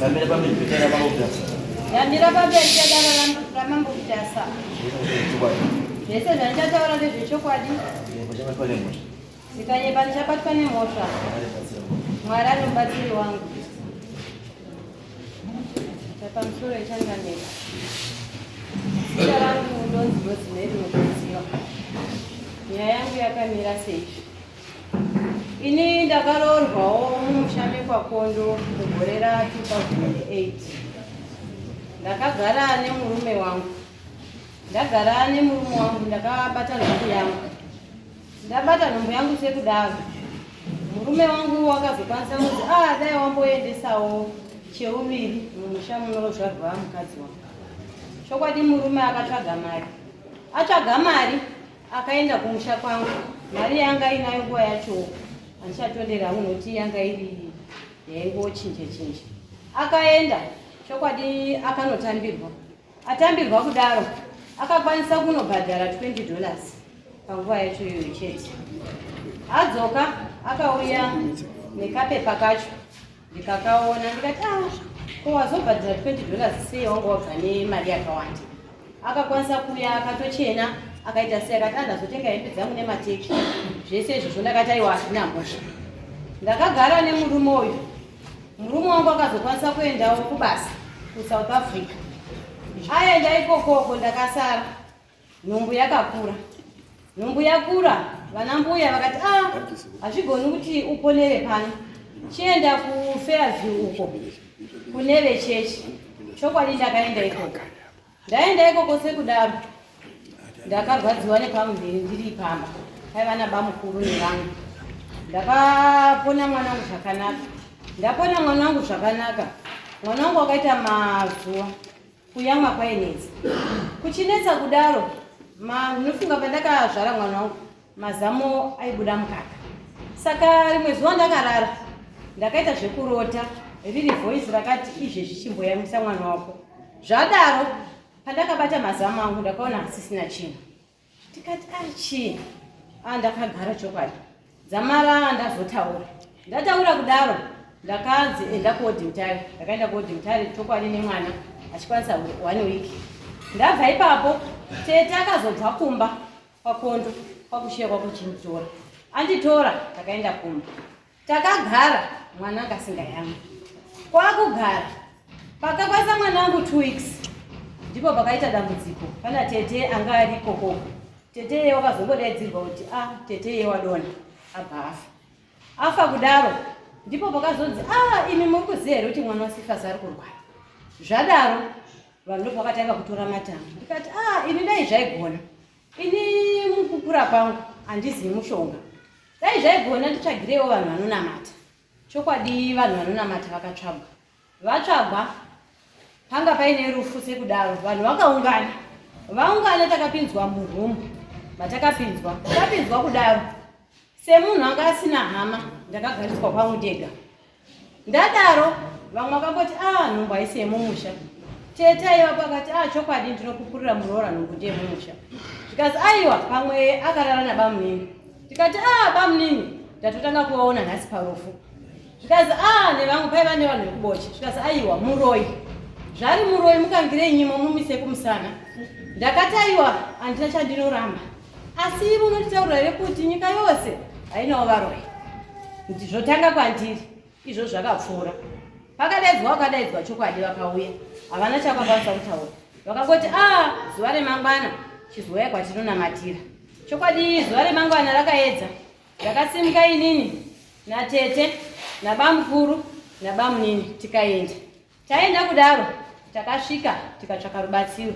Kamera pamberi petera mamutasa. Yandira pamberi petera ramambutasa. Zvese zvandichataura ndezvechokwadi. Zvikanyepa ndichabatwa nemhosva. Mwari anobatsiri wangu. Pamusoro echanganera. Zita rangu ndonzi Rosemary Mukudziwa. Nyaya yangu yakamira sei? Ini ndakaroorwawo mumusha kwaKondo mugore ra2008. Ndakagara nemurume wangu. Ndakabata nhumbu yangu. Ndabata nhumbu yangu sekudaro. Murume wangu wakazokwanisa kuti dai wamboendesawo cheuviri mumusha munorozvarwa mukadzi wangu. Chokwadi murume akatsvaga mari. Atsvaga mari akaenda kumusha kwangu. Mari yanga inayo nguva yacho handichatondera unoti yanga iri yaingochinje. Akaenda chokwadi akanotambirwa. Atambirwa kudaro akakwanisa kunobhadhara $20 panguva yacho iyoyo chete. Adzoka akauya nekapepa kacho ndikakaona ndikati ko wazobhadhara $20 sei wanga wabva nemari yakawanda. Akakwanisa kuya akatochena akaita sei akati ndazotenga hembe dzangu nemateki. Zvese izvozvo ndakati aiwa hazvina mhosva. Ndakagara nemurume uyu. Murume wangu akazokwanisa kuendawo kubasa kuSouth Africa. Aenda ikokoko ndakasara. Nhumbu yakakura. Nhumbu yakura vana mbuya vakati hazvigoni kuti uponere pano. Chienda kuFairview uko kune vechechi. Chokwadi ndakaenda ikoko. Ndaenda ikoko sekudaro. Ndakarwadziwa nepamuviri ndiri pamba. Aiva nabamukuru nevangu. Ndakapona mwana wangu zvakanaka. Ndapona mwana wangu zvakanaka. Mwana wangu wakaita mazuva kuyamwa kwainetsa. Kuchinetsa kudaro, ndinofunga pandakazvara mwana wangu mazamo aibuda mukaka. Saka rimwe zuva ndakarara. Ndakaita zvekurota riri voice rakati izvezvi chimboyamwisa mwana wako. Zvadaro pandakabata mazamo angu ndakaona hasisina chinhu. Ndikati chii? Ndakagara chokwadi. Dzamara ndazotaura. Ndataura kudaro ndakanzi enda kuodhimutare. Ndakaenda kuodhimutare chokwadi nemwana achikwanisa 1 week. Ndabva ipapo tete akazobva kumba kwaKondo kwakushiya kwakuchimutora. Anditora takaenda kumba. Takagara mwana anga asingayamwi. Kwakugara pakakwanisa mwana wangu 2 weeks. Ndipo pakaita dambudziko. Pana tete anga ari ikoko. Tete wakazongodaidzirwa kuti tete wadona abva afa kudaro. Ndipo pakazonzi imi muri kuziva here kuti mwana waSifasi ari kurwara. Zvadaro vanhu ndopakatanga kutora matanga. Ndikati ini dai zvaigona. Ini mukukura kwangu handizivi mushonga. Dai zvaigona nditsvagirewo vanhu vanonamata. Chokwadi vanhu vanonamata vakatsvagwa. Vatsvagwa panga paine rufu sekudaro. Vanhu vakaungana. Vaungana takapinzwa murumu. Matakapinzwa kudaro. Semunhu anga asina hama ndakagariswa kwangu ndega. Ndadaro vamwe vakangoti nhumbu haisi yemumusha. Tete aiwa pakati chokwadi ndinokupurira muroora nhumbu ndeyemumusha. Zvikazi aiwa pamwe akarara nabamunini. Tikati bamunini ndatotanga kuvaona nhasi parufu. Zvikazi nevamwe paiva nevanhu vekuboche. Zvikazi aiwa muroi. Zvari muroi mukangirei nyimo mumise kumusana. Ndakati aiwa handina chandinoramba. Asi munonditaurira here kuti nyika yose hainawo varoi. Zvotanga kwandiri. Izvo zvakapfuura. Pakadaidzwa wakadaidzwa chokwadi vakauya. Havana chakakwanisa kutaura. Vakangoti zuva remangwana chizuva kwatinonamatira. Chokwadi zuva remangwana rakaedza. Ndakasimuka inini natete nabamukuru nabamunini tikaenda. Taenda kudaro takasvika tikatsvaka rubatsiro.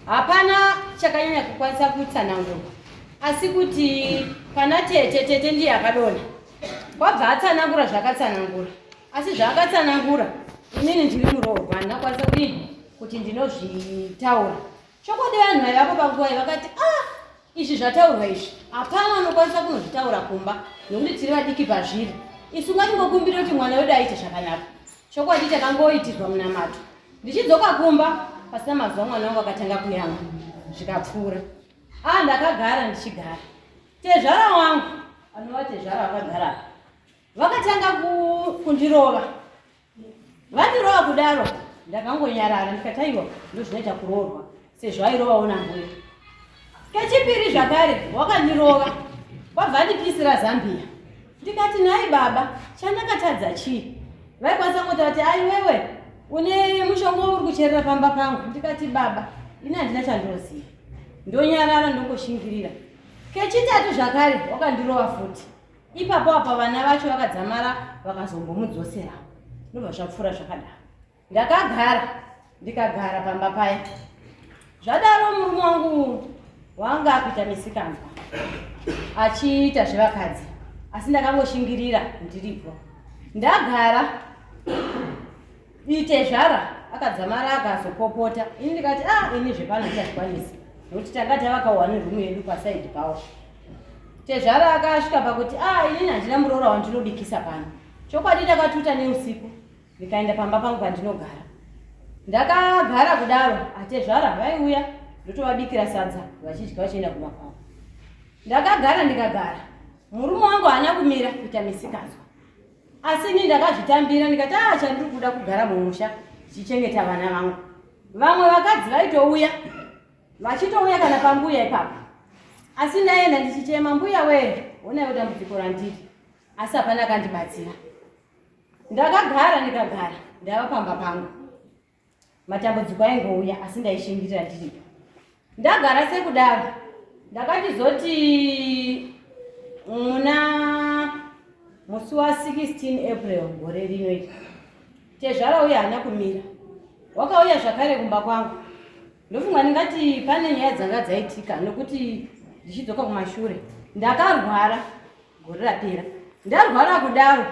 Hapana chakanyanya kukwanisa kutsanangura. Asi kuti pana tete ndiye akadona. Kwabva atsanangura zvakatsanangura. Asi zvaakatsanangura inini ndiri muroorwa handakwanisa kuti ndinozvitaura. Chokwadi vanhu vaivapo panguva vakati izvi zvataurwa izvi hapana anokwanisa kunozvitaura kumba nokuti tiri vadiki pazviri. Isu ngatingokumbira kuti mwana wedu aite zvakanaka. Chokwadi chakangoitirwa munamato. Ndichidzoka kumba pasina mazuva mwana wangu akatanga kuyamwa. Zvikapfuura. Ndakagara ndichigara. Tezvara wangu anova tezvara vakagara vakatanga kundirova. vandirowa kudaro ndakangonyarara ndikati aiwa ndozvinoita kuroorwa sezvo airovawo nambuya. Kechipiri zvakare wakandirova wabva ndipisira Zambia. Ndikati nhai baba chandakatadza chii? Vaikwanisa kungoti kuti ai wewe une mushonga uri kucherera pamba pangu. Ndikati baba ini handina chandinoziva. Ndonyarara ndongoshingirira. Kechitatu zvakare wakandirova futi. Ipapo apa vana vacho vakadzamara vakazombomudzosera. Ndobva zvapfuura zvakadaro. Ndikagara pamba paya. Zvadaro murume wangu wanga akuita misikanzwa achiita zvevakadzi, asi ndakangoshingirira ndiripo. Ndagara Tezvara akadzamara akazopopota. Ini ndikati ini zvepano ndazvikwanisa nokuti tanga tavakawa nerumu yedu pasaidi pawo. Tezvara akasvika pakuti ini handina muroora wandinobikisa pano. Chokwadi ndakatuta neusiku ndikaenda pamba pangu pandinogara. Ndakagara kudaro Tezvara vaiuya ndotovabikira sadza vachidya vachienda kumakwavo. Ndikagara murume wangu haana kumira kuita misikanzwa, asi ini ndakazvitambira ndikati chandiri kuda kugara mumusha chichengeta vana vangu. Vamwe vakadzi vaitouya vachitouya kana pambuya ipapo, asi ndaenda ndichichema mbuya wee onaiwo dambudziko randiri, asi hapana akandibatsira. Ndakagara ndava pamba pangu. Matambudziko aingouya asi ndaishingirira ndiripo. Ndagara sekudaro ndakachizoti muna musi wa 16 April gore rinoita Tezvara uya haana kumira. Wakauya zvakare kumba kwangu. Ndofunga ndingati pane nyaya dzanga dzaitika nokuti ndichidzoka kumashure ndakarwara gore rapera. Ndarwara kudaro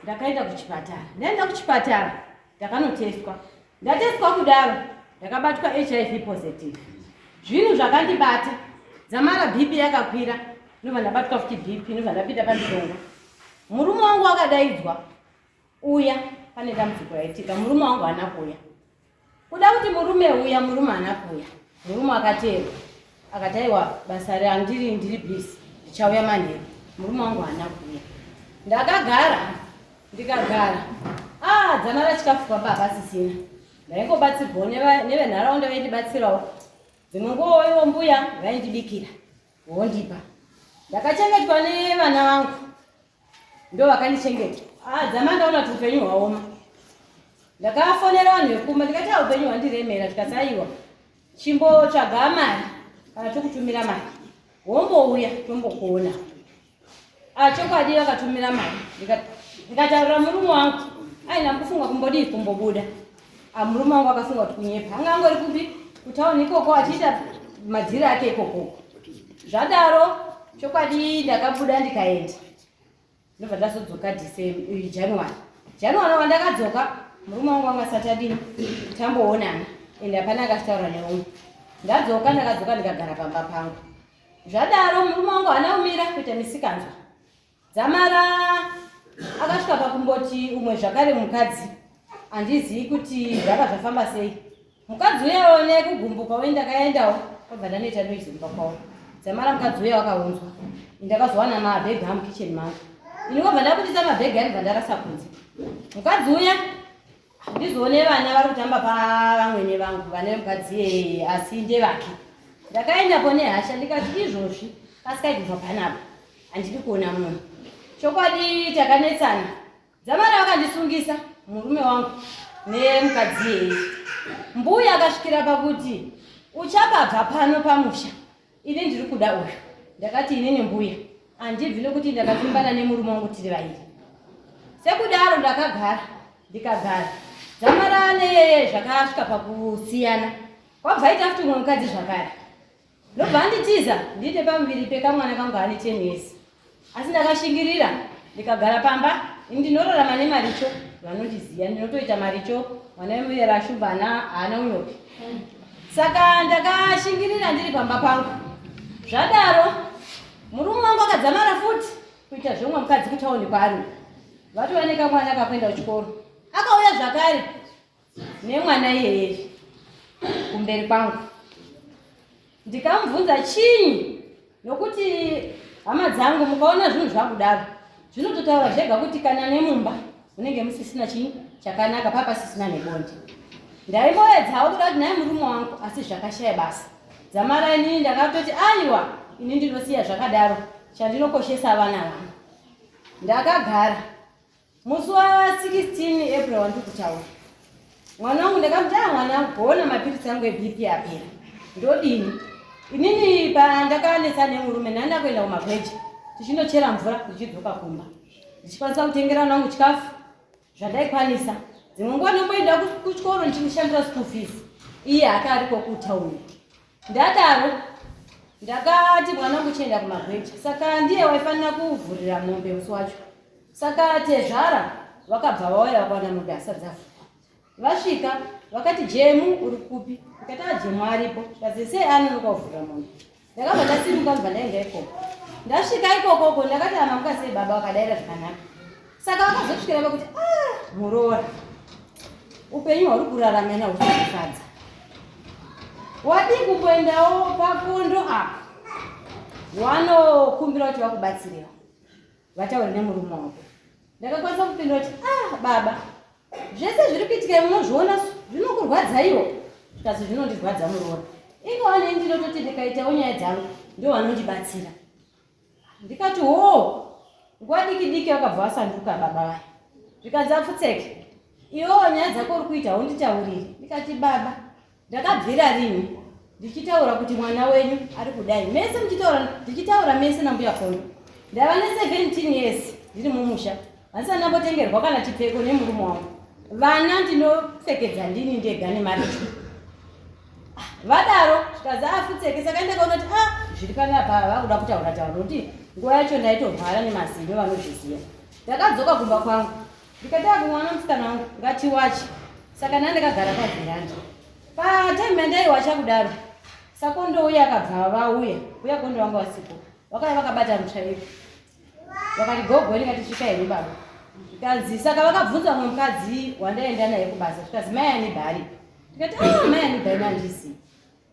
ndakaenda kuchipatara. Ndaenda kuchipatara ndakanotestwa. Ndatestwa kudaro ndakabatwa HIV positive. Zvinhu zvakandibata dzamara BP yakakwira ndobva ndabatwa futi BP ndobva ndapinda pandishonga. Murume wangu akadaidzwa uya pane dambudziko raitika. Murume wangu haana kuuya. Kuda kuti murume haana kuuya. Murume akateerwa akati aiwa basa randiri busy ndichauya manheru. Murume wangu haana kuuya. Ndikagara dzamara chikafu pamba hapasisina. Ndaingobatsirwawo nevenharaunda vaindibatsirawo. Dzimwe nguva mbuya vaindibikira vondipa. Ndakachengetwa nevana vangu ndo vakandichengeta. Dzama ndaona kuti upenyu hwaoma. Ndakafonera vanhu vekumba ndikati upenyu hwandiremera. Tikati aiwa chimbotsvaga mari kana tokutumira mari wombouya tombokuona. Chokwadi vakatumira mari. Ndikataurira murume wangu aina kufunga kumbodii kumbobuda. Murume wangu akafunga kuti kunyepa. Anga angori kupi kutauni ikoko achiita madhiri ake ikoko. Zvadaro chokwadi ndakabuda ndikaenda. Ndobva ndazodzoka January wandakadzoka murume wangu anga asati adini tamboonana ende hapana akataura neumwe. Ndadzoka ndikagara pamba pangu. Zvadaro murume wangu haana kumira kuita misikanzwa. Dzamara akasvika pakumboti umwe zvakare mukadzi handizivi kuti zvaka zvafamba sei. Mukadzi uyawo nekugumbuka wendakaendawo kwabva ndanoita noizi mumba kwavo. Dzamara mukadzi uya wakaunzwa. Ndakazowana mabhegi amukicheni mangu. Ini kwabva ndabudisa mabhegi andibva ndarasa kunze. Mukadzi uya ndizoone vana vari kutamba pavamwene vangu vane mukadzi asi ndevake. Ndakaendapo nehasha ndikati izvozvi pasikaibva panapa handidi kuona munhu. Chokwadi takanetsana. Dzamara vakandisungisa murume wangu nemukadzi yeye. Mbuya akasvikira pakuti uchabva pano pamusha ini ndiri kuda uyu. Ndakati inini mbuya handibvi nokuti ndakavimbana nemurume wangu tiri vairi. Sekudaro ndikagara. Dzamara neyeye zvakasvika pakusiyana. Kwabva ita futi umwe mukadzi zvakare. Ndobva anditiza ndiite pamuviri pekamwana kangu ane 10 years. Asi ndakashingirira ndikagara pamba. Ndinorarama nemaricho vanondiziva ndinotoita maricho mwana wemuyera ashubhana haana unyopi. Saka ndakashingirira ndiri pamba pangu. Zvadaro murume wangu akadzamara futi kuita zvomwe mukadzi kutauni kwaari. Vatooneka mwana akakwenda kuchikoro. Akauya zvakare nemwana iyeye kumberi kwangu. Ndikamubvunza chinyi nokuti hama dzangu mukaona zvinhu zvakudaro zvinototaura zvega kuti kana nemumba munenge musisina chinyi chakanaka papa sisina nebonde. Ndaimboedzawo kuda kuti naye murume wangu asi zvakashaya basa. Dzamara inini ndakatoti aiwa ini ndinosiya zvakadaro chandinokoshesa vana vangu. Ndakagara musi wa16 April wandikutaura. Mwana wangu ndakamuti mwana wangu kuona mapirisi angu eBP apera. Ndodini? Inini pandakanetsa nemurume nandakuenda kumabheji. Tichinochera mvura tichidzoka kumba. Ndichikwanisa kutengera mwana wangu chikafu zvandaikwanisa. Dzimwe nguva nomboenda kuchikoro ndichishandira school fees. Iye akariko kutauni. Ndadaro ndakati mwana wangu chienda kumabheji. Saka ndiye waifanira kuvhurira mombe musi wacho. Saka tezvara vakabva vauya vakaona mombe asati dzafa. Vasvika vakati Jemu uri kupi? Ndikati Jemu aripo. Ndikati sei anonoka kuvhura mombe. Ndakabva ndasimuka ndibva ndaenda ikoko. Ndasvika ikoko ndakati amamuka sei baba wakadaira zvakanaka. Saka vakazosvikira vakuti muroora. Upenyu huri kurarama na usifadza. Wadi kumboendawo pakondo apa. Wanokumbira kuti vakubatsirira. Vataura nemurume wako. Ndakakwanisa kupindura kuti baba zvese zviri kuitika munozviona zvinokurwadza iwo. Zvikazi zvinondirwadza muroora. Ingawa neni ndinototi ndikaitawo nyaya dzangu ndio vanondibatsira. Ndikati nguva diki vakabva vasanduka baba vaya. Zvikanzi apfutseke. Iwewo nyaya dzako uri kuita unditaurire. Ndikati baba ndakabvira rini ndichitaura kuti mwana wenyu ari kudai. Mese muchitaura ndichitaura mese nambuya kondo. Ndava ne17 years ndiri mumusha. Handisati ndambotengerwa kana chipfeko nemurume wangu. Vana ndinopfekedza ndini ndega nemari. Vadaro zvikanzi apfutseke. Saka ndakaona kuti zviri panapa vakuda kutaura kuti nguva yacho ndaitorwara nemazino vanozviziva. Ndakadzoka kumba kwangu. Ndikataka kumwana musikana wangu ngatiwache. Saka ndakagara pavheranda. Patime yandaiwacha kudaro. Sakondo uya akabva vauya. Uya kondo wangu wasipo. Vakauya vakabata mutsvairo. Vakati gogo ndikati svika here baba. Zvikanzi saka vakabvunza mumwe mukadzi wandaenda naye kubasa. Zvikanzi mai ani bhari. Ndikati mai ani bhari handisi.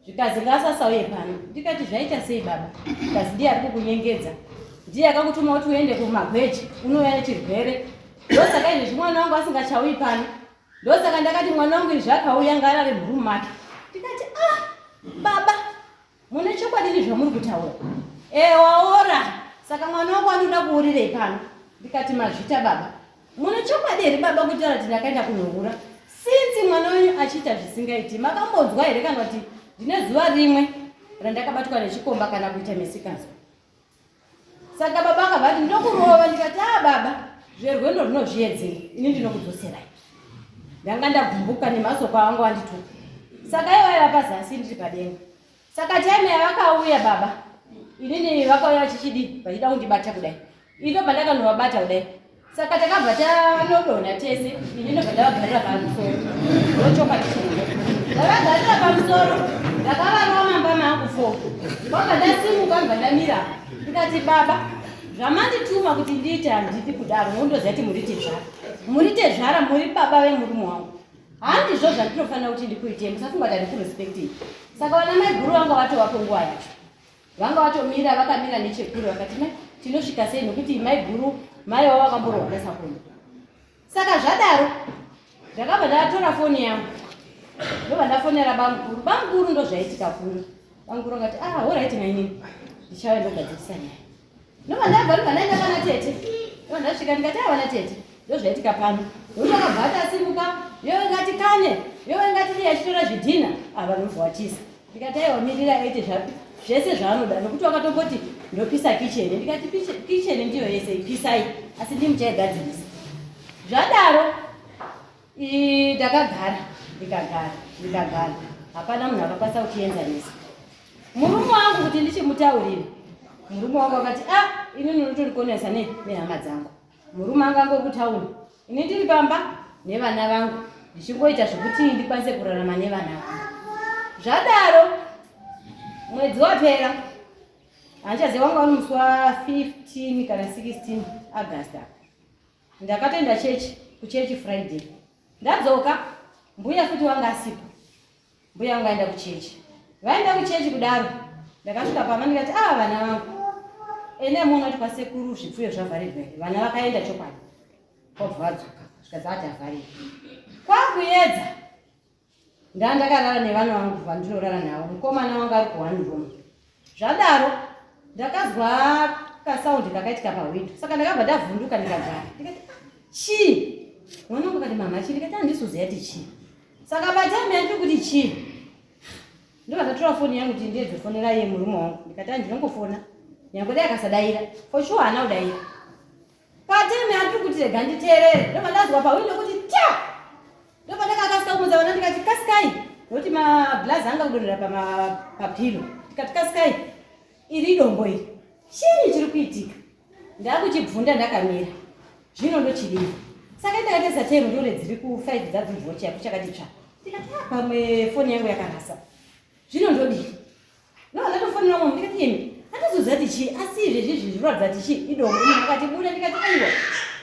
Zvikanzi ngasasauye pano. Ndikati zvaita sei baba. Zvikanzi ndiye ari kukunyengedza. Ndiye akakutuma kuti uende kumagweji unouya nechirwere. Ndosaka izvezvi mwana wangu asingachauyi pano. Ndosaka ndakati mwana wangu zvakauya ngarare murumu make. Ndikati baba mune chokwadi zvamuri kutaura. Waora. Saka mwana wangu anoda kuurirei pano. Ndikati mazvita baba. Mune chokwadi here baba kutaura kuti ndakaenda kunohura. Since mwana wenyu achiita zvisingaiti makambodzwa here kana kuti ndine zuva rimwe randakabatwa nechikomba kana kuita misikazo. Saka baba akabva ati ndokurova. Ndikati baba zverwendo runozviedzera ini ndinokudzoserai. Ndanga ndagumbuka nemasoko angu andituka. Saka iwaiva pazasi ndiri padenga. Saka time yavakauya baba inini vakauya vachichidi vachida kundibata kudai. Ini ndobva ndakanovabata kudai. Saka takabva tanodonha tese. Ini ndobva ndavagarira pamusoro. Ndochoka tichiri. Ndavagarira pamusoro. Ndakavarova mambama angu 4. Ndobva ndasimuka ndobva ndamira. Ndikati baba zvamandituma kuti ndiite handiti kudaro. Mundoziva kuti murite zvara. Murite zvara muri baba vemurume wangu. Handizvo zvandinofanira kuti ndikuitei. Musafunga kuti ndikurespektii. Saka vana mai guru vanga vatovapo nguva yacho. Vanga vatomira vakamira nechekure vakati tinosvika sei nokuti mai guru mai wavo vakamborwa nesakondo. Saka zvadaro ndakabva ndatora foni yangu. Ndobva ndafonera bamguru. Bamguru ndozvaitika kuno. Bamguru akati alright nainini ndichauya ndogadzirisa nyaya. Ndobva ndabva ndaenda pana tete. Ndobva ndasvika ndikati vana tete ndozvaitika pano. Ndokabva atasimuka. Yowe ngati kane. Yowe ngati ndiye achitora zvidhina. Vanobvawachisa. Ndikati mirira aite zvapi zvese zvaanoda nokuti wakatomboti ndopisa kicheni. Ndikati kicheni ndiyo yese ipisai asi ndimuchaigadzirisa. Zvadaro ndakagara ndikagara. Hapana munhu akakwanisa kutienzanisa. Murume wangu kuti ndichimutaurire. Murume wangu akati inini unotondikonesa nehama dzangu. Murume wangu angori kutauni. Ini ndiri pamba nevana vangu. Ndichingoita zvokuti ndikwanise kurarama nevana vangu. Zvadaro mwedzi wapera. Handichaziva wanga uri musi wa15 kana 16 August. Ndakatoenda kuchechi Friday. Ndadzoka mbuya futi wanga asipo. Mbuya wanga aenda kuchechi. Vaenda kuchechi kudaro. Ndakasvika pamba ndikati vana vangu. Ene muona kuti kwasekuru zvipfuyo zvavharirwa. Vana vakaenda chokwadi. Kwabva vadzoka. tikazati avharika kwakuyedza ndakarara nevana vangu vandinorara navo. Mukomana wangu ari ku1 room. Zvadaro ndakazwa kasaundi kakaitika pahwindo, saka ndakabva ndavhunduka ndikagara ndikati chii. Mwana wangu akati mama chii, ndikati handisizoziva kuti chii. Saka patime yandiri kuti chii ndobva ndatora foni yangu kuti ndiedzofonera iye murume wangu ndikati handinongofona nyange dai akasadaira for sure haana kudaira. Patime yandiri kuti rega nditeerere ndobva ndazwa pahwindo kuti ta. Ndobva ndakakasika kumudza vana ndikati kasikai, nokuti maglazi anga kudonhera papilo. Ndikati kasikai, iri dombo iri chii chiri kuitika. Ndakuchibvunda ndakamira zvino ndochidii. Saka ndakatesa time ndione dziri ku5 dzadzimvochi yapo chakati tsva. Ndikati pamwe foni yangu yakarasa. Zvino ndodii. Ndatofonera mumwe ndikati imi handizoziva kuti chii, asi izvezvi zvinoratidza kuti chii idombo. Munhu akati buda, ndikati aiwa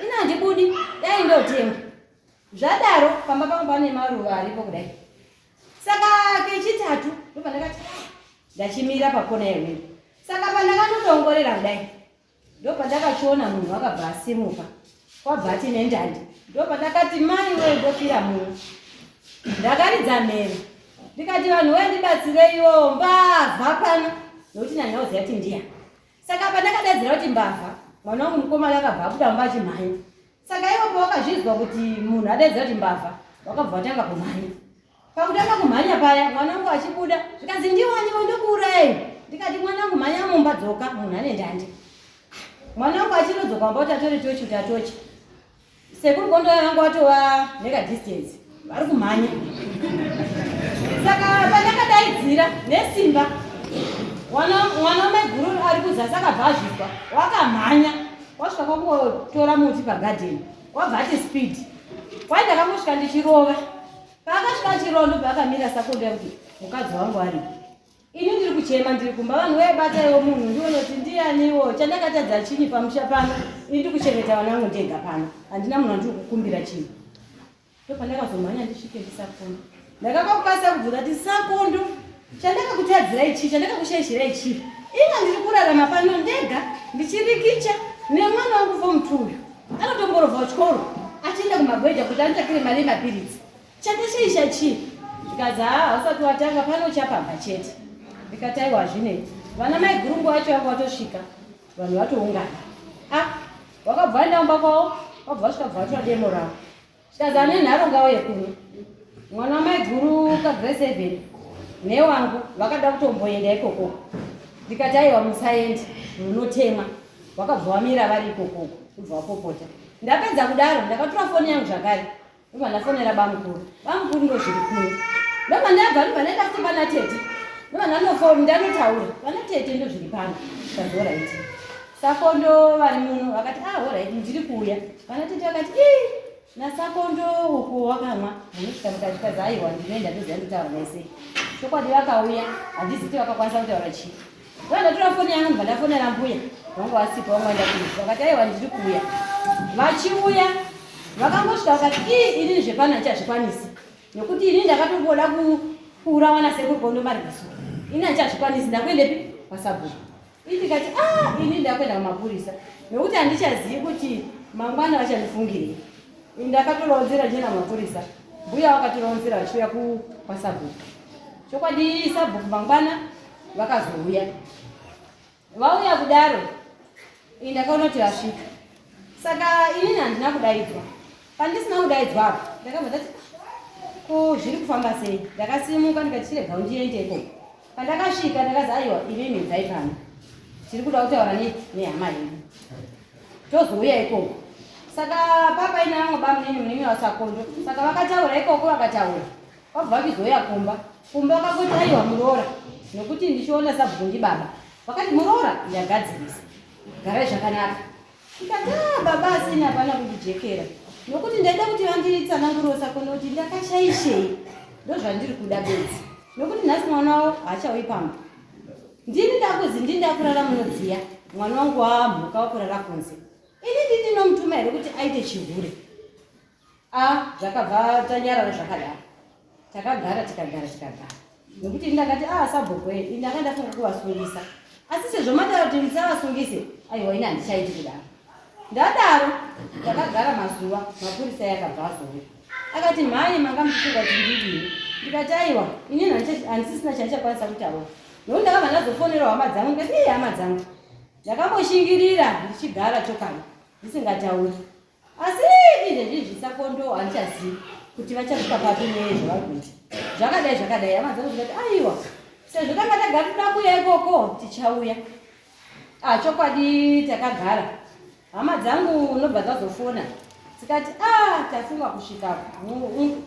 ina handibudi dai ndotenga. Zvadaro pamba pangu pane maruva aripo kudai. Saka kechitatu ndobva ndakati ndachimira pakona yewindo. Saka pandakandodongorera kudai ndobva ndakachiona munhu akabva asimuka kwabva ati nendandi. Ndobva ndakati mai we ndofira munhu. Ndakaridza mhere ndikati vanhu wendibatsireiwo mbavha pano nokuti nanyauziva kuti ndiya. Saka pandakadaidzira kuti mbavha mwana wangu mukomana akabva abuda mumba achimhanya. Saka ivo pawakazvinzwa kuti munhu adaidzira kuti mbavha wakabva watanga kumhanya. Pakutanga kumhanya paya mwana wangu achibuda zvikanzi ndiwaniwo ndokuurayi. Ndikati mwana wangu mhanya mumba dzoka, munhu ane ndandi. Mwana wangu achindodzoka mumba kuti atore tochi kuti atoche. Sekuru kondoya vangu watova neka distance vari kumhanya. Saka pandakadaidzira nesimba mwana wameguru ari kuzasi akabva azvizwa wakamhanya wasvika kwakungotora muti pagadheni wabva ati speed kwai ndakangosvika ndichirova. Paakasvika achirova ndobva akamira sakondo yakuti mukadzi wangu aripo. Ini ndiri kuchema ndiri kumba vanhu webataiwo munhu ndione kuti ndianiwo chandakatadza chinyi pamusha pano. Ini ndiri kuchengeta vana vangu ndega pano handina munhu andiri kukumbira chinhu. Ndopandakazomhanya ndisvike ndisakondo ndakakakukasa kubvunza kuti sakondo chandakakutadzirai chii, chandakakushaishirai chii. Ina ndiri kurarama pano ndega ndichirikicha nemwana wangu fomutuyu anotomborovha kuchikoro achienda kumagweja kuti anditsvakire mari yemapiritsi. Chandashaisha chii? Ndikazi hausati watanga pano chapabva chete. Ndikati aiwa zvinei vana maigurungu vacho vangu watosvika vanhu vatoungana. Wakabva waenda kumba kwavo wabva wasvika bva watora demo ravo. Zvikazi ane nharo ngavo yekumwe. Mwana wamaiguru kagrade 7 newangu vakada kutomboenda ikokoko. Ndikati aiwa musaende munotemwa. Wakabva wamira vari ikokoko kubva wapopota. Ndapedza kudaro ndakatora foni yangu zvakare ndobva ndafonera bamukuru. Bamukuru ndo zviri kuno. Ndobva ndabva ndobva ndaenda kuti pana tete ndobva ndanotaura pana tete ndo zviri pano. Ndikati oraiti sakondo vari muno vakati oraiti ndiri kuuya. Pana tete vakati nasakondo uko wakamwa munosvika mukazvikazi aiwa ndinoenda ndoziva ndotaura naisei. Chokwadi vakauya handiziti vakakwanisa kutaura chii. Ndobva ndatora foni yangu ndobva ndafonera mbuya vangu vasipa vangu vaenda kuiva vakati aiwa ndiri kuuya. Vachiuya vakangosvika vakati ini zvepano handichazvikwanisi nekuti ini ndakatomboda kuurawana sekuru kondomarigiso. Ini handichazvikwanisi ndakuendepi pasabhuku. Ini ndikati ini ndakuenda kumapurisa nekuti handichazivi kuti mangwana vachandifungirei. Ini ndakatoronzera jena mapurisa. Mbuya vakatoronzera vachiuya pasabhuku. Chokwadi sabhuku mangwana vakazouya. Vauya kudaro ini ndakaona kuti vasvika. Saka ini handina kudaidzwa. Pandisina kudaidzwa apo ndakabva ndati ko zviri kufamba sei. Ndakasimuka ndikati chirega ndiende ikoko. Pandakasvika ndakazi aiwa inini dzai pano tiri kuda kutaura nehama yedu tozouya ikoko. Saka papa ina vangu bamunini munini wasakondo. Saka vakataura ikoko vakataura vabva vachizoya kumba vakangoti aiwa muroora nokuti ndichiona sabhuku ndibaba vakati muroora ndagadzirisa garai zvakanaka. Ndikati baba asina hapana kundijekera nokuti ndaida kuti vanditsananguriro sakondo kuti ndakashaishei ndozvandiri kuda bedzi nokuti nhasi mwana wavo haachauyi pamba. Ndini ndakuzi ndini ndakurara munodziya mwana wangu wamhuka wakurara kunze. Ini ndinomutuma here kuti aite chihure. Zvakabva tanyarara zvakadaro takagara nokuti ndakati sabhuku ini ndanga ndafunga kuvasungisa asi sezvo mataura kuti ndisavasungise aiwa ini handichaiti kudaro. Ndadaro takagara mazuva mapurisa yakabva azouya. Akati mhai manga muchifunga kuti ndidini. Ndikati aiwa inini handisisina chaichakwanisa kutaura. Nokuti ndakabva ndazofonera hama dzangu ndikati iyi hama dzangu ndakamboshingirira ndichigara chokani ndisingatauri. Asi izvezvi zvisakondo handichazivi kuti vachasvika papi nyaya zvavari kuita. Zvakadai hama dzangu dzikati aiwa sezvo tanga tagara toda kuuya ikoko tichauya. Chokwadi takagara. Hama dzangu nobva dzazofona tikati tafunga kusvika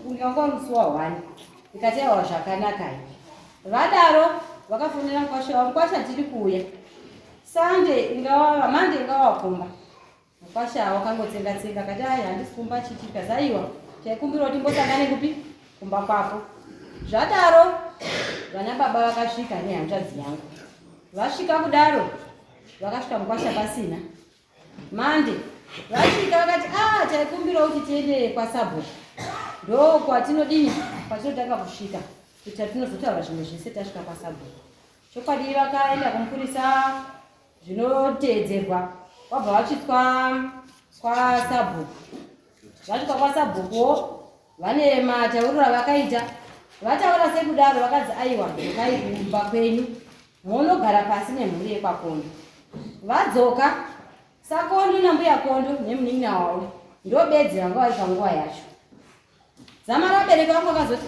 unga musi wa1. Tikati aiwa zvakanaka. Vadaro vakafonera mukwasha tiri kuuya. Mande ingawa kumba. Mukwasha wakangotsenga akati handisi kumba chiti kazaiwa. Chaikumbira kuti mbosangane kupi? Kumba kwapo. Zvadaro vana baba vakasvika nehanzvadzi yangu. Vasvika kudaro vakasvika mukwasha pasina. Mande vasvika vakati chaikumbira kuti tiende kwaSabhuku. Ndo kwatinodini kwatinotanga kusvika kuti tinozotaura zvimwe zvese tasvika kwaSabhuku. Chokwadi vakaenda kumupurisa zvinoteedzerwa. Wabva vachisvika kwaSabhuku. Vasvika kwaSabhuku vane matauriro avakaita. Vataura sekudaro vakadzi aiwa ndokai kumba kwenyu munogara pasi nemhuri yekwaKondo. Vadzoka saKondo nambuya Kondo nemunin'ina wavo ndobedzi vanga vari panguva yacho. Zama rabereki vangu vakazoti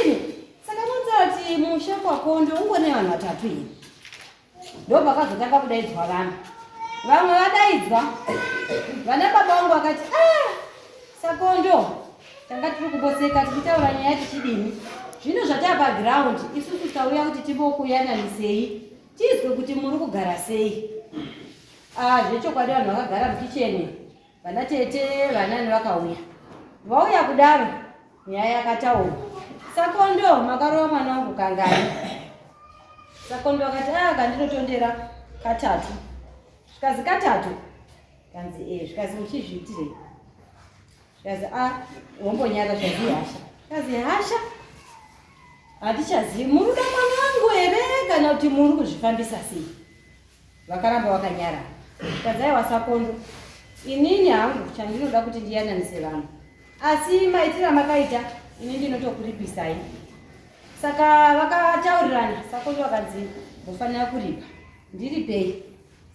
ini saka munzira kuti musha kwaKondo ungone vanhu vatatu here. Ndobva vakazotanga kudaidzwa vana. Vamwe vadaidzwa vana baba vangu vakati saKondo tanga tiri kumboseka tichitaura nyaya tichidini. Zvino zvatava paground isusu tauya kuti timbokuyananisei tizwe kuti muri kugara sei. Zvechokwadi vanhu vakagara mukicheni vana tete vanani vakauya. Vauya kudaro nyaya yakataurwa. saKondo makarova mwana wangu kangani. saKondo akati kandinotondera katatu. Zvikazi katatu kanzi zvikazi muchizviitirei. Zvikazi wombonyara zvazi hasha. Zvikazi hasha hatichazivi muruda mwana wangu here kana kuti muri kuzvifambisa sei. Vakaramba vakanyara. Zvikazi aiwa saKondo inini hangu chandinoda kuti ndiyananise vanhu. Asi maitira makaita ini ndinotokuripisai. Saka vakataurirana. saKondo akanzi mufanira kuripa. Ndiripei.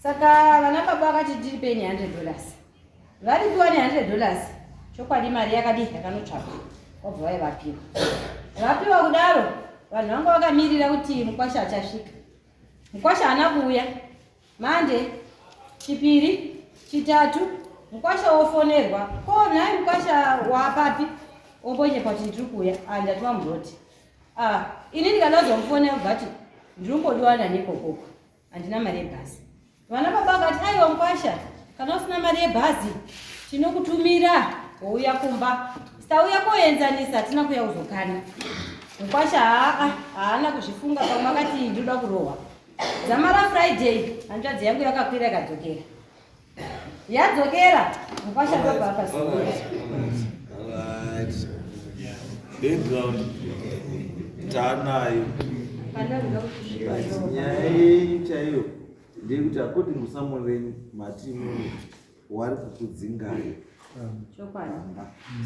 Saka vana baba vakati ndiripei $100. Varipiwa $100. Chokwadi mari yakanotsvaka. Wabva vaivapiwa. Vapiwa kudaro vanhu vanga vakamirira kuti mukwasha achasvika. Mukwasha haana kuuya. Mande chipiri chitatu mukwasha wofonerwa. Nhai mukwasha wapapi? Ombonyepa kuti ndiri kuuya. Ndatuma muroti. Ini ndikada kuzomufonera bvati ndiri kumbodiwana nekokoko. Handina mari yebhazi. Vana baba vakati aiwa mukwasha kana usina mari yebhazi tinokutumira wouya kumba. Tauya koenzanisa hatina kuya kuzokana. Mukwasha haana kuzvifunga pamwe akati ndinoda kurohwa. Zama raFriday hanzvadzi yangu yakakwira ikadzokera. Yadzokera mukwasha ndobva akazokera. Background taanayo nyaya yenyu chaiyo ndeyekuti according kuSamuel matimu wari kukudzingai. Chokwadi.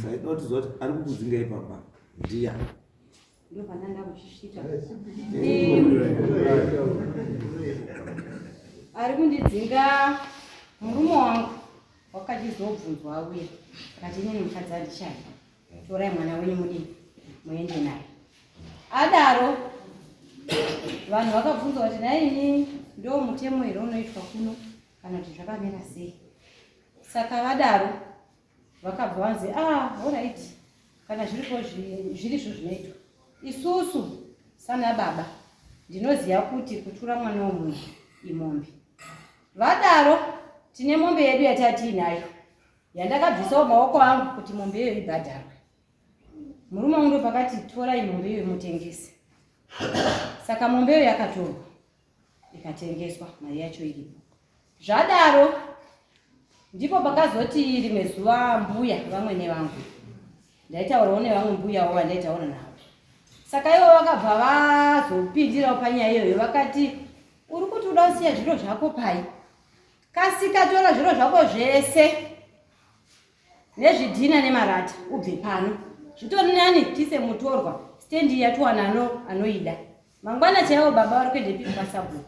Saida kuti zoti ari kukudzingai papa ndiya. Ndio pananda kushisha. Ari kundidzinga murume wangu wakachizobvunzwa auya. Akati inini mukadzi andichai. Torai mwana wenyu mudini muende naye. Adaro vanhu vakabvunzwa kuti naini ndo mutemo here unoitwa kuno kana kuti zvakamira sei. Saka vadaro vakabva vanzi alright kana zvirizvo zvinoitwa. Isusu sana baba ndinoziva kuti kutura mwana womunhu imombe. Vadaro tine mombe yedu yatatiinayo yandakabvisawo maoko angu kuti mombe iyoyo ibhadharwe. Murume wangu pakati torai mombe iyoyo mutengese. Saka mombe iyoyo yakatorwa ikatengeswa mari yacho iripo. Zvadaro ndipo pakazoti rimwe zuva mbuya vamwe nevangu ndaitaurawo nevamwe mbuyawo vandaitaura navo. Saka ivo vakabva vazopindirawo panyaya iyoyo vakati uri kuti uda kusiya zviro zvako pai. kasika tora zviro zvako zvese nezvidhina nemarata ubve pano. Zvitori nani tise mutorwa stendi yatuwana anoida. Mangwana chaiwo baba vari kuende pili pasabhuku.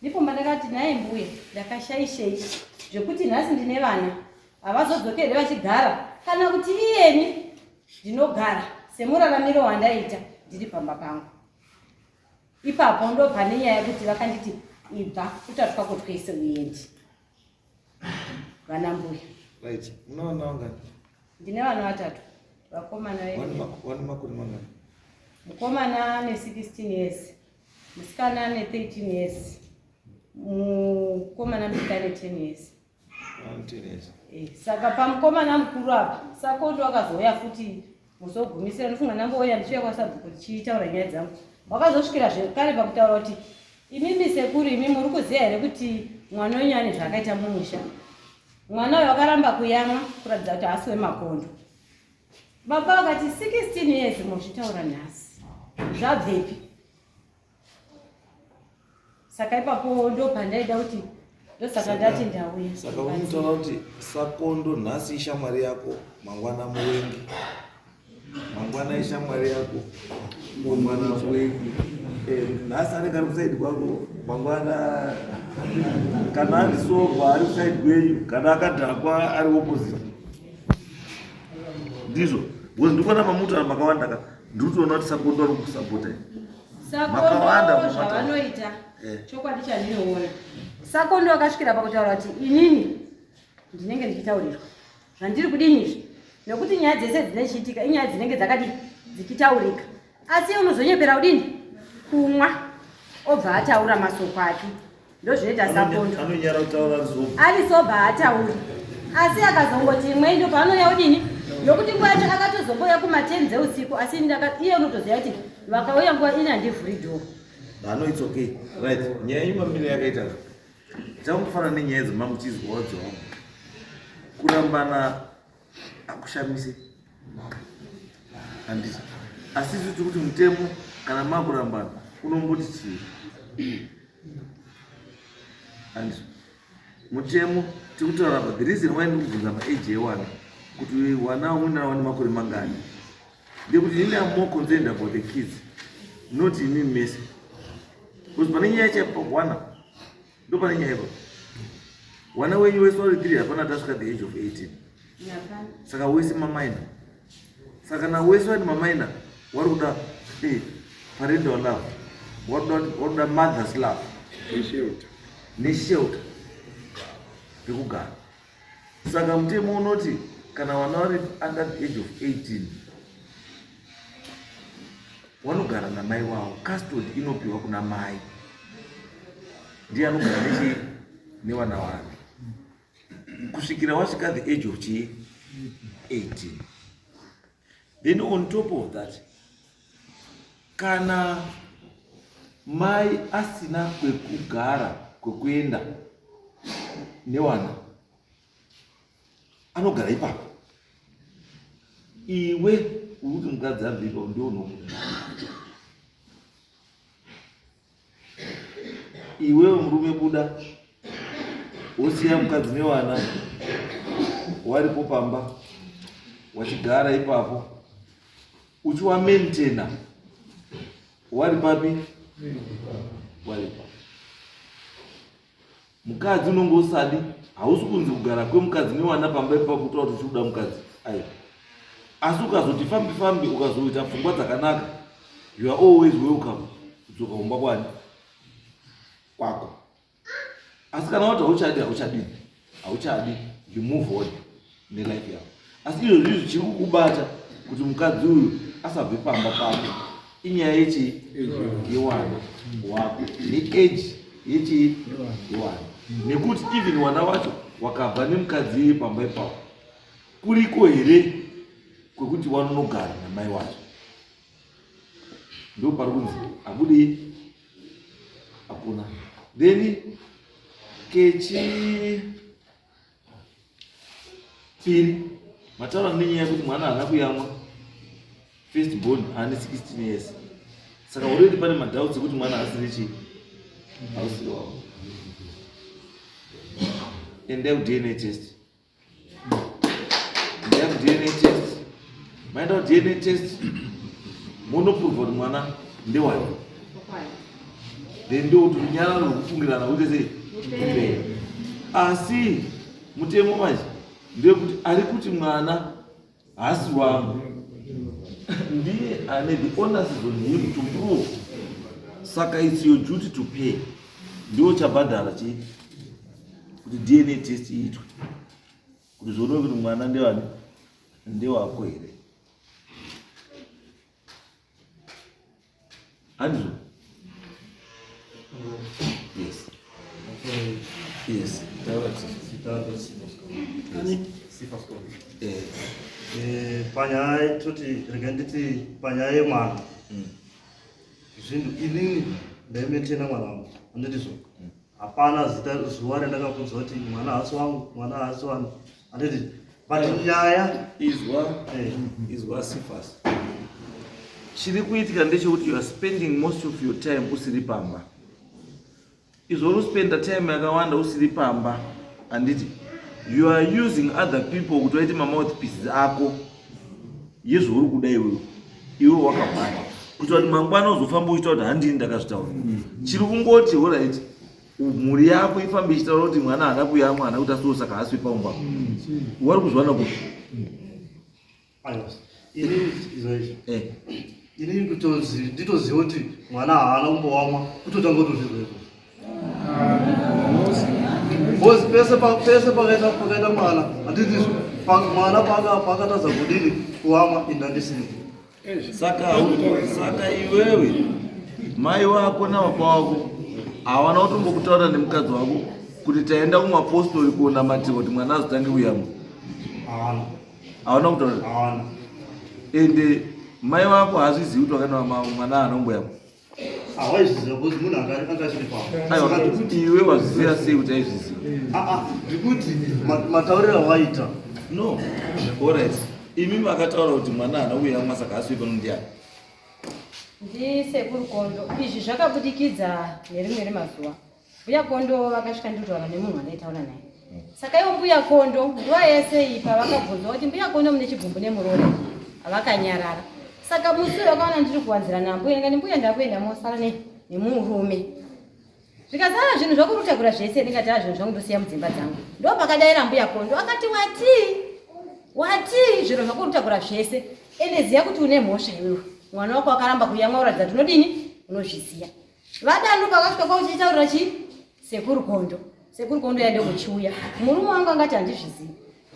Ndipo ndakati naye mbuya ndakashaishei zvekuti nhasi ndine vana havazodzokere vachigara kana kuti iyeni ndinogara semuraramiro wandaita ndiri pamba pangu. Ipapo ndo pane nyaya yekuti vakanditi ibva utatwa kutwese uyendi. Vana mbuya. Right. Unaona wanga? Ndine vana 3. Vakomana wani makuri manga? Mukomana ne 16 years. Musikana ne 13 years. Mukomana mukane 10 years. 10 years. Saka pamukomana mukuru apa Sakondo akazoya futi muzogumisira ndofunga ndamboya ndichiya kwasabhuku tichitaura nyaya dzangu. Wakazosvikira zvekare pakutaura kuti imimi sekuru imi muri kuziya here kuti mwana wenyu ane zvakaita mumusha. Mwana uyu wakaramba kuyamwa kuratidza kuti haasi wemakondo. Baba vakati 16 years muzvitaura nhasi zvabvepi? Saka ipapo ndo pandaida kuti ndosaka ndati ndauya. Saka unotaura kuti Sakondo nhasi ishamwari yako, mangwana muwengi. Mangwana ishamwari yako, mangwana muwengi. Nhasi anenge ari kusaidi kwako, mangwana kana ari soba ari kusaidi kwenyu, kana akadhakwa ari opposite. Ndizvo. Ndikuona mamuta makawanda ndikutoona kuti Sakondo ari kusapota. Sakondo zvavanoita chokwadi chandinoona. Sakondo akasvikira pakutaura kuti inini ndinenge ndichitaurirwa zvandiri kudinizvi nekuti nyaya dzese dzinochiitika inyaya dzinenge dzakadi dzichitaurika. Asi unozonyepera kudini kumwa obva ataura masoko ake. Ndozvinoita Sakondo. Anonyara kutaura zoba. Ari soba atauri. Asi akazongoti imwe ndo paanonya kudini nokuti nguva yacho akatozomboya kuma10 dzeusiku asi iye unotoziva kuti vakauya nguva ina handivhuridho. It's okay. Right. Nyaya imamire yakaita chamufanana nenyaya dzemamuchizwawo dzavo kurambana akushamise handisi asi zviti kuti mutemo kana makurambana unomboti chii handisi mutemo tikutaura pa the reason why ndikubvunza maeji ewana kuti wana umwe wane makore mangani ndekuti ndine am more concerned about the kids not imi mese because pane nyaya chaipawana ndo pane nyaya ipapo wana wenyu wese vari 3 hapana tasvika the age of 18 saka wese mamaina saka na wese vari mamaina vari kuda parental love vari kuda mother's love neshelter pekugara. Saka mutemo unoti kana wana vari under the age of 18 vanogara namai wavo. Custody inopiwa kuna mai, ndiye anogara nevana vake kusvikira wasvika the age of 18. Then on top of that, kana mai asina kwekugara kwekuenda newana anogara ipapo. Iwe uri mukadzi abvipa ndio unomuda. Iwe murume buda wosiya mukadzi newana waripo pamba wachigara ipapo uchiwa maintainer wari papi waripa. Mukadzi unonge usadi hausi kunzi kugara kwemukadzi newana pamba ipapo kutaura kuti uchiuda mukadzi ayo. Asi ukazoti fambi ukazoita pfungwa dzakanaka, you are always welcome kudzoka kumba kwani kwako. Asi kana wati hauchadi you move on nelife yako. Asi izvo zvizvi chiri kukubata kuti mukadzi uyu asabve pamba pako inyaya yewana wako neage yewana. Nekuti even wana wacho wakabva nemukadzi pamba ipapo kuriko here kwekuti wanonogara namai wacho. Ndo pari kunzi abudi hakuna. Then kechi piri mataura nenyaya yekuti mwana haana kuyamwa, first born ane 16 years. Saka already pane madoubt ekuti mwana asiri chi ausiri wavo. endai ku-DNA test. Endai ku-DNA test. Maenda ku-DNA test, munopurwa kuti mwana ndewani. Then ndokuti runyararo rwekufungirana kuti sei upere. Asi mutemo manje ndekuti ari kuti mwana haasi wangu, ndiye ane the onus on him to prove. Saka it's your duty to pay. Ndiwo chabhadhara chii kuti DNA test iitwe kuti zvione kuti mwana ndewani, ndewako here. Andrew. Yes. Yes. Panyaya tuti reganditi panyaya mwana. Zvinhu inini ndaimetena mwana wangu. Anditi so. Hapana zuwa randakabvunza kuti mwana haasi wangu, mwana haasi wangu. Anditi but nyaya izwa Cephas. Chiri kuitika ndechekuti you are spending most of your time usiri pamba. Izvo spenda time yakawanda usiri pamba. Anditi you are using other people kuti waite mamouthpieces ako yezvauri kuda iwe wakabhara kuti wati mangwana uzofamba uchita kuti handini ndakazvitaura. Chiri kungoti alright, mhuri yako ifambe ichitaura kuti mwana haana kuuya mwana kuti asiwo saka haasi paumba. Wari kuzwana kuti ini nditoziva kuti mwana haana kumbowamwa kutotanga kutozvirweko. Pese pakaita mwana handiti mwana pakatadza kudini kuamwa indandisiri. Saka iwewe mai wako nababa wako hawana kutombokutaura nemukadzi wako kuti taenda kumapostori kuonamatira kuti mwana azotange kuyamwa? Hawana kutaura. Ende mai wako haazvizivi kuti wakana mwana haana kumboyamwa? Hawaiziva kuti munhu angachiri pamba. Aiwa, iwe wazviziva sei kuti aizviziva? Ndikuti matauriro awaita. No, alright. Imi makataura kuti mwana haana kuyamwa saka haasi pano ndiani? Ndisekuru Kondo. Izvi zvakabudikidza nerimwe remazuva. Mbuya Kondo vakasvika nditaura nemunhu andaitaura naye. Saka ivo Mbuya Kondo nguva yese iyi pavakabvunzwa kuti Mbuya Kondo mune chibvumbu nemurore, vakanyarara. Saka musi wakaona ndiri kuwanzira nambuya ngani mbuya ndakuenda mosara nemurume. Zvikazara zvinhu zvakurutakura zvese ndikati zvinhu zvangu ndosiya mudzimba dzangu. Ndo pakadaira Mbuya Kondo akati wati zviro zvakurutakura zvese. Ende ziya kuti une mhosva iwewe. Mwana wako akaramba kuyamwa uratidza kuti unodini? Unozviziya. Vadanduka vakasvika kwauchitaurira chi? Sekuru Kondo. Sekuru Kondo yaende kuchiuya. Murume wangu angati handizvizivi.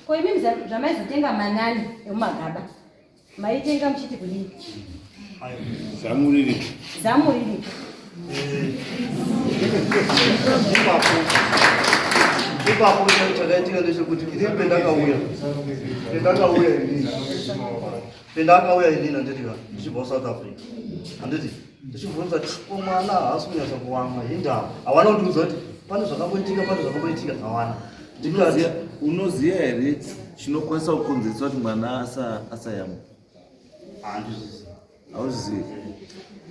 Ko imi zvamaizotenga manani emumagaba. Maitenga mchiti kudini? Zamuriri. Ipapo chakaitika ndechekuti ini pendakauya inini handitika ndichibva South Africa. Handiti ndichibvunza mwana haasi kunyatsa kuwamwa indava. Hawana kundiudza kuti pane zvakamboitika hawana. Unoziya here chinokwanisa kukonzeresa kuti mwana asayamwa? Hauzivi.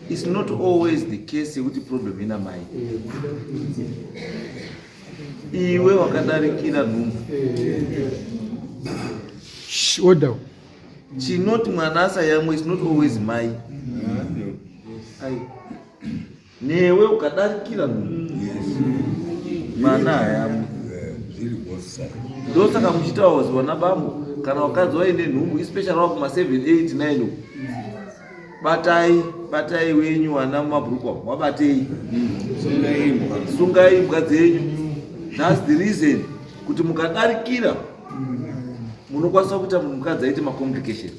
It's not always the case yekuti problem ina mai. Iwe wakadarikira nhumbu. Order. Chinoti mwana asayamwa is not always mai. Newe ukadarikira nhumbu. Mwana hayamwa. Ndo saka muchitaura waziwana bambo kana wakadzi waende nhumbu especially wakuma 7, 8, 9 batai wenyu wana mumabhurukwa wabatei sungai imbwa dzenyu. That's the reason kuti mukadarikira munokwanisa kuita mukadzi aite macomplications.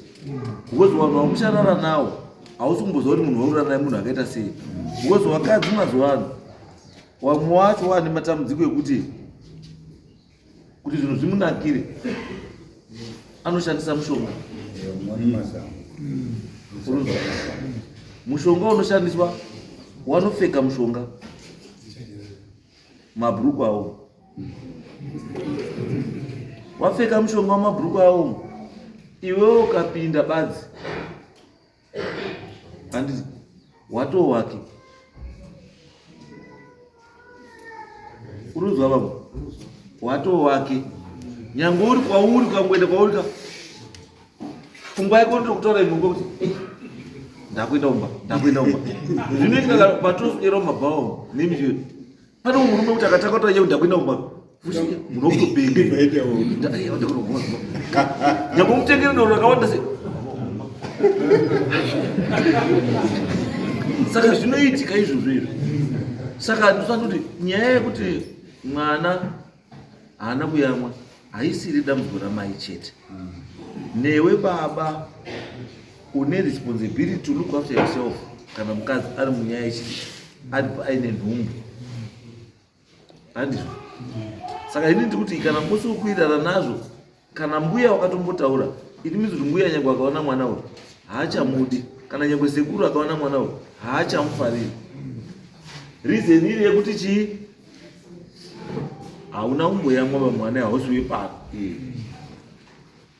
Because vanhu vamusharara nawo hausi kumboziva kuti munhu waurara naye munhu akaita sei. Because vakadzi mazuva ano vamwe wacho vane matambudziko ekuti zvinhu zvimunakire anoshandisa mushonga. Mushonga unoshandiswa wanopfeka mushonga mabhuruku avo. Wapfeka mushonga wamabhuruku avo iwewe ukapinda badzi handiti watowake. Uruzwa vamwe wato wake nyange uri kwauri kangoenda kwauri pfungwa yako ndokutaura imwe ngokuti ndakuenda umba zvinoitika patosera mumabhawo nemizvi pane murume kuti akatakataye kuti ndakuenda umba munokutopenga nyange mutengere ndoro rakawanda se saka zvinoitika izvozvo. Saka ndosati kuti nyaya yekuti mwana haana kuyamwa haisiri dambudziko ramai chete. Newe baba une responsibility to look after yourself kana mukadzi ari munyaya yechiti aine nhumbu handizvo. Saka ini ndiri kuti kana musiri kuirara nazvo, kana mbuya wakatombotaura it means kuti mbuya nyange akaona mwana uyu haachamudi, kana nyange sekuru akaona mwana uyu haachamufariri. Reason iri yekuti chii? Hauna umboyamwa pamwana hausiwe pano.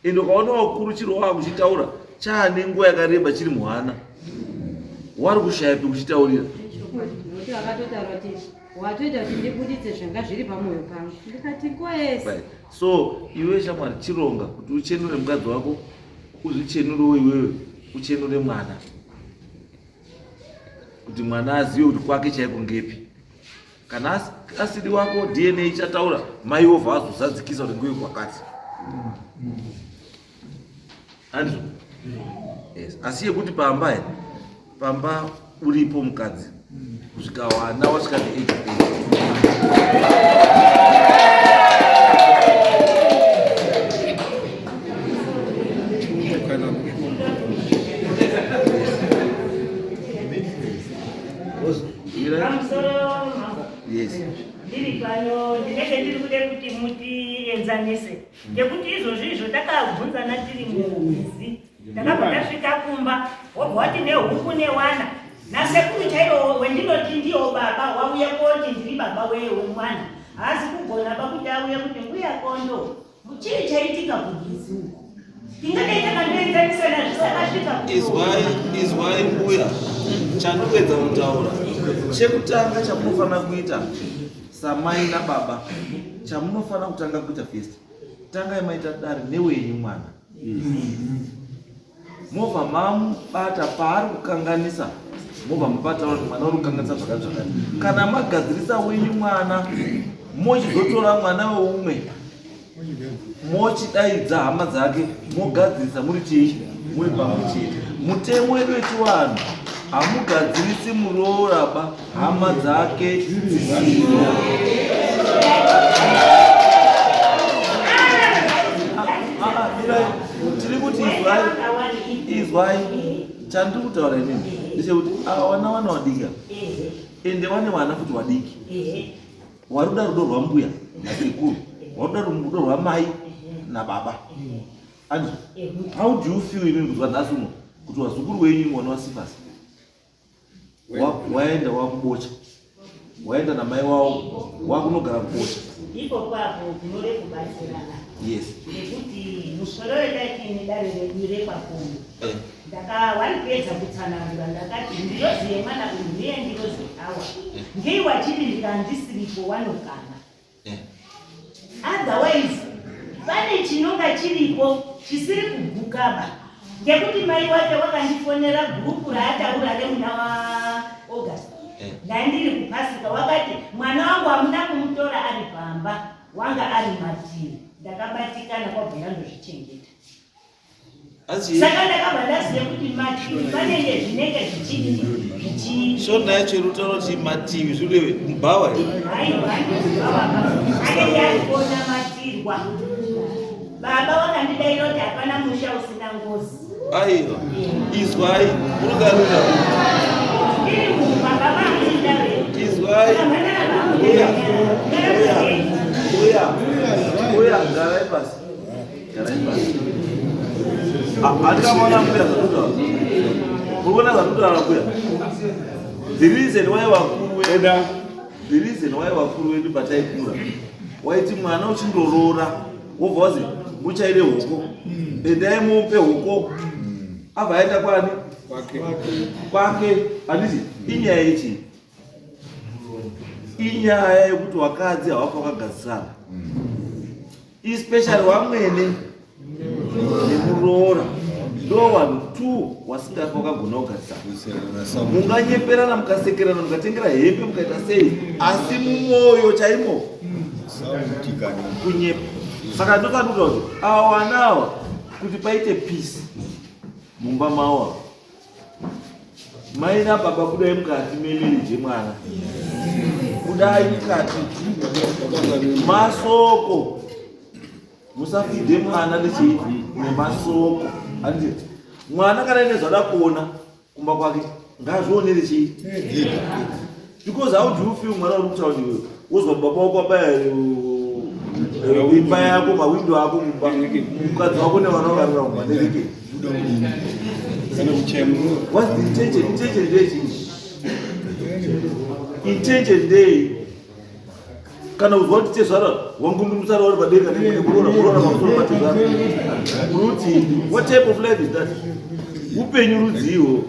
Ende ukaona wakuru chiro wakuchitaura chaane nguva yakareba chiri muhana, wari kushaya pekuchitaurira. Nekuti vakatotaura kuti watoita kuti ndibuditse zvanga zviri pamwoyo pangu, ndikati kwese. So iwe shamwari chironga kuti uchenure mukadzi wako, uzvichenure iwewe, uchenure mwana, kuti mwana azive kuti kwake chaiko ngepi. Kana asiri wako DNA ichataura mai ovha azozadzikisa kuti nguve kwakati. Andizvo? Yes. Asi yekuti pamba uripo mukadzi kusvika wana wasvika ne8 Yes. Ndiri pano ndinenge ndiri kude kuti mutienzanise ngekuti izvozvo takabvunzana tiri mumizi, takabva tasvika kumba wobva wati nehuku newana nasekuru chaivo wendinoti ndiwo baba wauya koti ndiri baba wemwana, haasi kugona pakuti auye kuti mbuya kondo chii chaitika kumizi uko. Tingadai takandoenzanisana zvisakasvika izwai mbuya chandopedza kutaura. Chekutanga chamunofana kuita samai nababa, chamunofana kutanga kuita first, tangai maita dare newenyu mwana. Mobva mamubata paari kukanganisa, mobva mubata kuti mwana uri kukanganisa zvakati. Kana magadzirisa wenyu mwana, mochizotora mwana weumwe mochidaidza hama dzake, mogadzirisa muri chii, muri pamwe chete. Mutemo wedu wechivanhu hamugadzirisi muroraba hama dzake dzisiro. Tiri kuti izwai chandiri kutaura inini ndechekuti wana wadika ende vane vana futi wadiki, waruda rudo rwambuya nasekuru, waruda rudo rwamai nababa. And how do you feel inini kuzwa nhasi uno kuti wazukuru wenyu mwana waSifasi waenda wakubocha, waenda namai wavo wakunogara kubocha? Iko kwapo kunode kubatsirana. Yes. Nekuti musoro yedakini dare renyire pakomo. Waripedza kutsanangura ndakati ndiroziye mwana uyu ndiye ndiroziye awa. Ngeiwa chiri ndikandisiripo wanogana. Otherwise, pane chinonga chiripo chisiri kugukaba. Ngekuti mai wake wakandifonera gurupu raataura remuna wa August. Ndandiri kupasika wakati mwana wangu hamuna kumutora ari pamba, wanga ari matiri. Ndakabatikana kwabva ndandozvichengeta. Saka ndakabva ndaziye kuti matiri panenge zvinenge zvichii. Shona yacho irutaura kuti mativi zvireve mubhawa here? Haiwa, anenge arikuona matirwa. Baba wakandidaira kuti hapana musha usina ngozi. Aiwa, izwai, urugarura. Ndiri mubaba vanguidare. Izwai, uya, garai pasi. Garai pasi. Handikamaona mbuya zvakutaura. Murikuona zvakutaura mbuya? The reason why vakuru vedu pataikura waiti mwana uchindorora wobva wazi muchaire hoko, endai mupe hoko, abva aenda kwani? Kwake. Handiti inyaya yechi? Inyaya yekuti vakadzi havafa vakagadzisana. especially wamwene nemuroora ndo vanhu 2 wasingafa wakagona kugarisana. Munganyeperana, mukasekerana, mukatengera hembe, mukaita sei, asi mumwoyo chaimo kunyepa. Saka ndokaduka kuti ava vana ava kuti paite peace mumba mavo, mai nababa kudai mukati memereje mwana, kudai mukati masoko, musafidhe mwana nemasoko. Anditi mwana kana ine zvada kuona kumba kwake ngazvionere chii, because how do you feel mwana uri kutaura iwe wozwa baba wako abaya imba yako, mawindo ako mumba, mukadzi wako nevana vakarura mumba nereke. What's the intention? Intention day chii, intention day. Kana uzwa kuti tezvara wangundumusara vari padenga nekurora pamusoro patezvara ruti, what type of life is that? Upenyu rudziwo,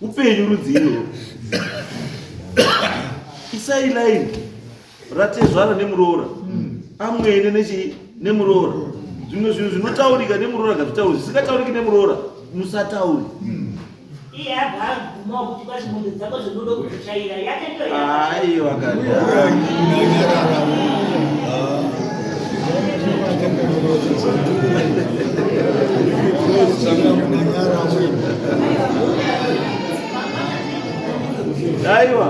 upenyu rudziwo. Isai line ratezvara nemuroora, amwene nemuroora. Zvimwe zvinhu zvinotaurika nemuroora ngazvitaurwe, zvisingatauriki nemuroora musatauri. Iye abva aguma kuti kwazvimombe dzako zvinoda kuzotsvaira yake ndo aiwa aiwa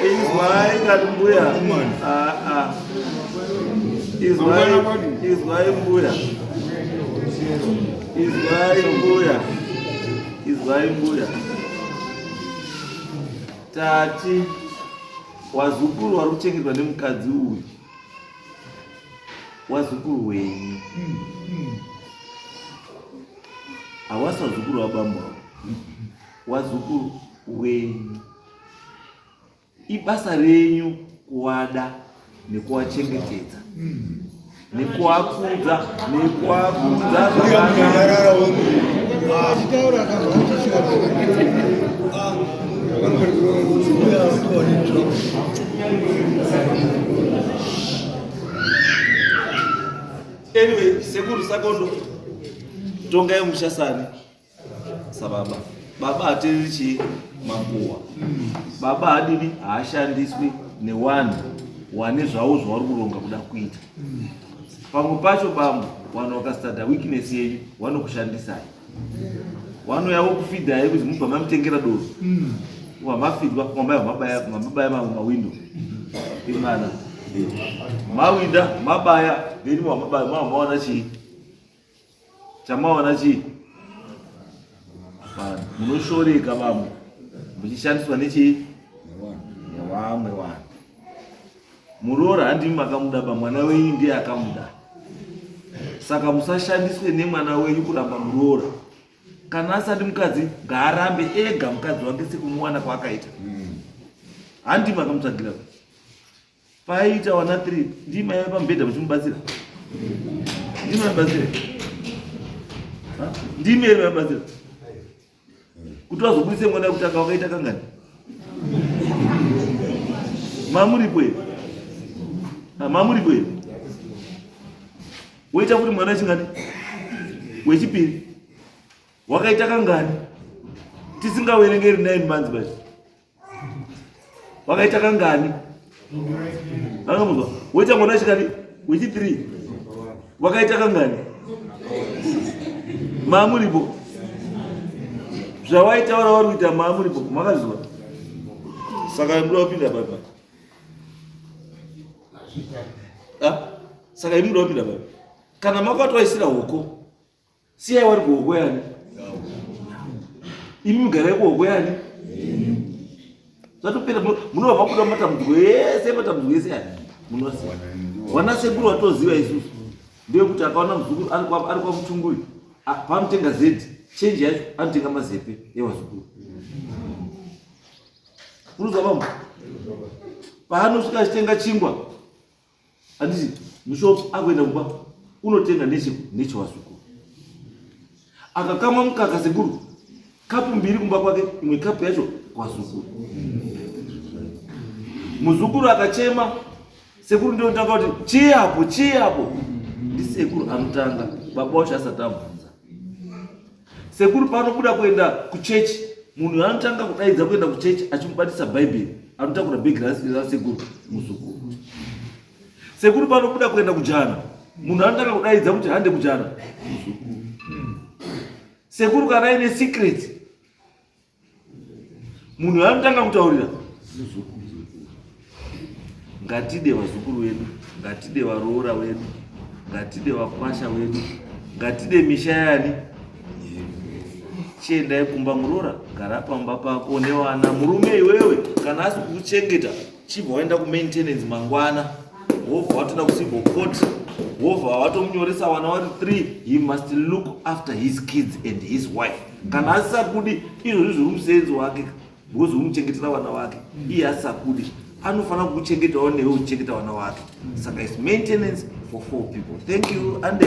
izwai ngati mbuya izwai mbuya, izwai mbuya. Tati wazukuru vari kuchengetwa nemukadzi uyu, wazukuru wenyu, hawasi wazukuru wabamba wavo, wazukuru wenyu. Ibasa renyu kuwada nekuwachengetedza nekuwakudza zvakanaka. Anyway, sekuru sakondo tongai mushasani sababa. Baba haterichi makuwa. Baba hadini haashandiswi nevanhu wane zvavo zvavari kuronga kuda kuita. Pamwe pacho bambo vanhu vakastada weakness yenyu vanokushandisai. Vanouyawo kufidhai kuti mubva mamutengera doro. Wamafidwa mabaya mawindo. Imana. Mawinda mabaya nini mabaya mawana chii? Chamawana chii? Munoshoreka bambo. Muchishandiswa nechii? Nevamwe vanhu. Muroora handimi makamuda, mwana wenyu ndiye akamuda. Saka musashandiswe nemwana wenyu kuramba muroora. Kana asati mukadzi ngaarambe ega mukadzi wake sekumuwana kwaakaita. Handimi akamutsvagira. Paita wana 3 ndima yaipa mubhedha muchimubatsira. Ndima yabatsira. Ndima yabatsira. Kuti wazobudise mwana kutanga wakaita kangani? Mamuripo here. Mamuripo here. Waita kuti mwana chingani? Wechipiri. Wakaita kangani? Tisingawerengeri 9 months basi. Wakaita kangani? Angamuzwa. Waita mwana chingani? Wechi3. Wakaita kangani? Mamuripo. Zvawaita wari kuita mamuripo makazwa. Saka muri wapinda baba. Saka muri wapinda baba. Kana makatwaisira huko. Siyai wari kuhoko yani. Imi mugara kuhoko yani. Zatopera munova makuda matambudziko yese yani. Munosiya. Wana sekuru watoziva isusu. Ndiye kuti akaona muzukuru ari kwa muchunguri. Pamutenga Z, change yacho anotenga mazepe ewazukuru. Unoza bambo. Paanosvika achitenga chingwa. Handiti mushopu akuenda kumba unotenga nechewazukuru. Akakama mukaka sekuru kapu 2 kumba kwake, imwe kapu yacho kwazukuru. Muzukuru akachema sekuru ndio ndaka kuti chiapo ndi sekuru anotanga, baba wacho asati amubvunza. Sekuru panobuda kuenda kuchechi, munhu anotanga kudaidza kuenda kuchechi achimubatisa bhaibheri, anotakura bhegi rasekuru muzukuru. Sekuru panobuda kuenda kujana, munhu anotanga kudaidza kuti hande kujana muzukuru. Sekuru kana ine secret, munhu anotanga kutaurira muzukuru. Ngatide vazukuru vedu, ngatide varoora vedu, ngatide vakwasha vedu, ngatide mishayani. Chiendai kumba muroora, gara pamba pako nevana. Murume iwewe kana asi kuchengeta, chibva waenda kumaintenance mangwana, wobva watoenda kucivil court, wobva watomunyoresa vana vari 3, he must look after his kids and his wife. Kana asisakudi, izvozvi zviri musenzi wake, because umuchengetera vana vake. Iye asisakudi, anofanira kukuchengetawo newe uchengeta vana vake. Saka it's maintenance for 4 people. Thank you, Ande.